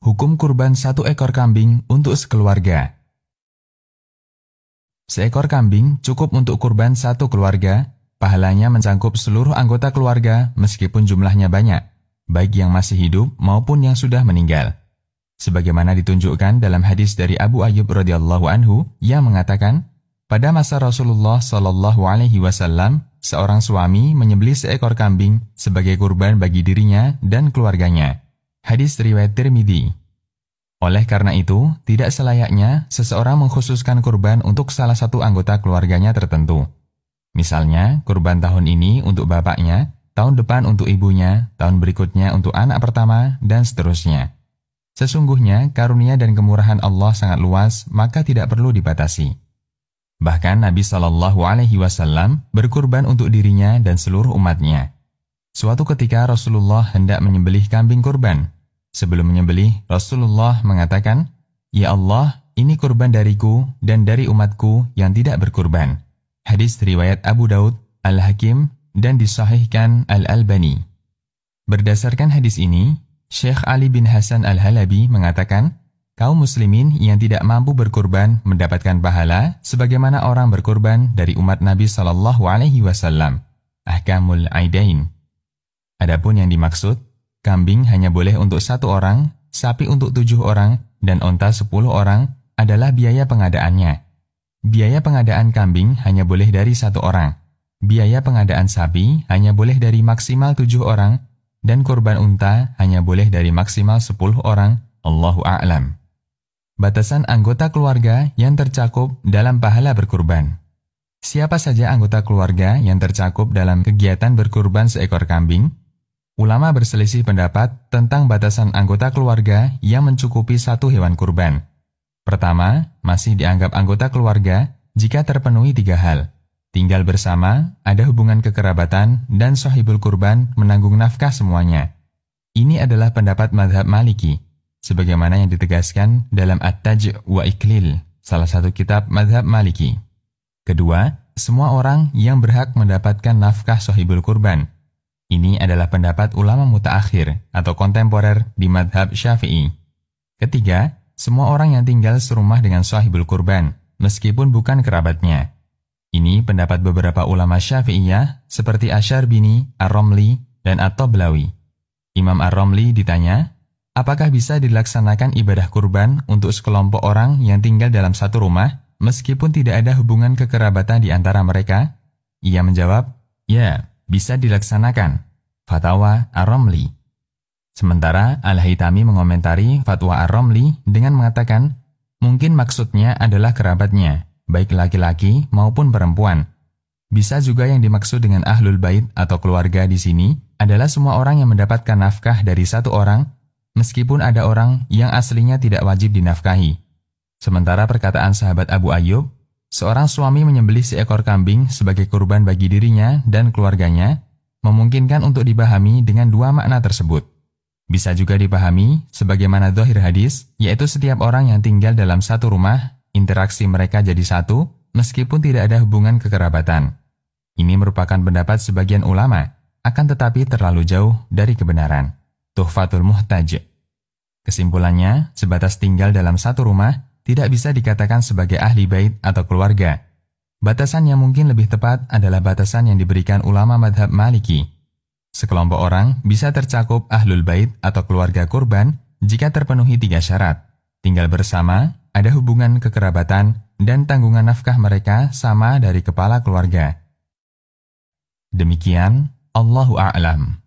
Hukum kurban 1 ekor kambing untuk sekeluarga. Seekor kambing cukup untuk kurban 1 keluarga, pahalanya mencakup seluruh anggota keluarga meskipun jumlahnya banyak, baik yang masih hidup maupun yang sudah meninggal. Sebagaimana ditunjukkan dalam hadis dari Abu Ayyub radhiyallahu anhu yang mengatakan, pada masa Rasulullah Shallallahu alaihi wasallam, seorang suami menyembelih seekor kambing sebagai kurban bagi dirinya dan keluarganya. Hadis riwayat Tirmidzi. Oleh karena itu, tidak selayaknya seseorang mengkhususkan kurban untuk salah satu anggota keluarganya tertentu. Misalnya, kurban tahun ini untuk bapaknya, tahun depan untuk ibunya, tahun berikutnya untuk anak pertama, dan seterusnya. Sesungguhnya, karunia dan kemurahan Allah sangat luas, maka tidak perlu dibatasi. Bahkan Nabi Shallallahu alaihi wasallam berkurban untuk dirinya dan seluruh umatnya. Suatu ketika Rasulullah hendak menyembelih kambing kurban. Sebelum menyembelih, Rasulullah mengatakan, "Ya Allah, ini kurban dariku dan dari umatku yang tidak berkurban." Hadis riwayat Abu Daud, Al-Hakim, dan disahihkan Al-Albani. Berdasarkan hadis ini, Syekh Ali bin Hasan Al-Halabi mengatakan, kaum muslimin yang tidak mampu berkurban mendapatkan pahala sebagaimana orang berkurban dari umat Nabi Shallallahu alaihi wasallam. Ahkamul Aidain. Adapun yang dimaksud, kambing hanya boleh untuk 1 orang, sapi untuk 7 orang, dan onta 10 orang adalah biaya pengadaannya. Biaya pengadaan kambing hanya boleh dari 1 orang. Biaya pengadaan sapi hanya boleh dari maksimal 7 orang, dan kurban unta hanya boleh dari maksimal 10 orang. Allahu a'lam. Batasan anggota keluarga yang tercakup dalam pahala berkurban. Siapa saja anggota keluarga yang tercakup dalam kegiatan berkurban seekor kambing? Ulama berselisih pendapat tentang batasan anggota keluarga yang mencukupi 1 hewan kurban. Pertama, masih dianggap anggota keluarga jika terpenuhi 3 hal. Tinggal bersama, ada hubungan kekerabatan, dan sahibul kurban menanggung nafkah semuanya. Ini adalah pendapat mazhab Maliki, sebagaimana yang ditegaskan dalam At-Taj' wa Iklil, salah satu kitab mazhab Maliki. Kedua, semua orang yang berhak mendapatkan nafkah sahibul kurban. Ini adalah pendapat ulama mutaakhir atau kontemporer di madhab Syafi'i. Ketiga, semua orang yang tinggal serumah dengan sahibul kurban, meskipun bukan kerabatnya. Ini pendapat beberapa ulama Syafi'iyah seperti Asy'arbini, Ar-Ramli, dan At-Tablawi. Imam Ar-Ramli ditanya, apakah bisa dilaksanakan ibadah kurban untuk sekelompok orang yang tinggal dalam satu rumah, meskipun tidak ada hubungan kekerabatan di antara mereka? Ia menjawab, ya, bisa dilaksanakan. Fatwa Ar-Ramli. Sementara Al-Haytami mengomentari fatwa Ar-Ramli dengan mengatakan, mungkin maksudnya adalah kerabatnya, baik laki-laki maupun perempuan. Bisa juga yang dimaksud dengan Ahlul Bait atau keluarga di sini adalah semua orang yang mendapatkan nafkah dari 1 orang, meskipun ada orang yang aslinya tidak wajib dinafkahi. Sementara perkataan sahabat Abu Ayyub, seorang suami menyembelih seekor kambing sebagai kurban bagi dirinya dan keluarganya, memungkinkan untuk dipahami dengan 2 makna tersebut. Bisa juga dipahami sebagaimana zahir hadis, yaitu setiap orang yang tinggal dalam satu rumah, interaksi mereka jadi satu, meskipun tidak ada hubungan kekerabatan. Ini merupakan pendapat sebagian ulama, akan tetapi terlalu jauh dari kebenaran. Tuhfatul Muhtaj. Kesimpulannya, sebatas tinggal dalam satu rumah, tidak bisa dikatakan sebagai ahli bait atau keluarga. Batasan yang mungkin lebih tepat adalah batasan yang diberikan ulama madhab Maliki. Sekelompok orang bisa tercakup ahlul bait atau keluarga kurban jika terpenuhi 3 syarat. Tinggal bersama, ada hubungan kekerabatan, dan tanggungan nafkah mereka sama dari kepala keluarga. Demikian, Allahu a'lam.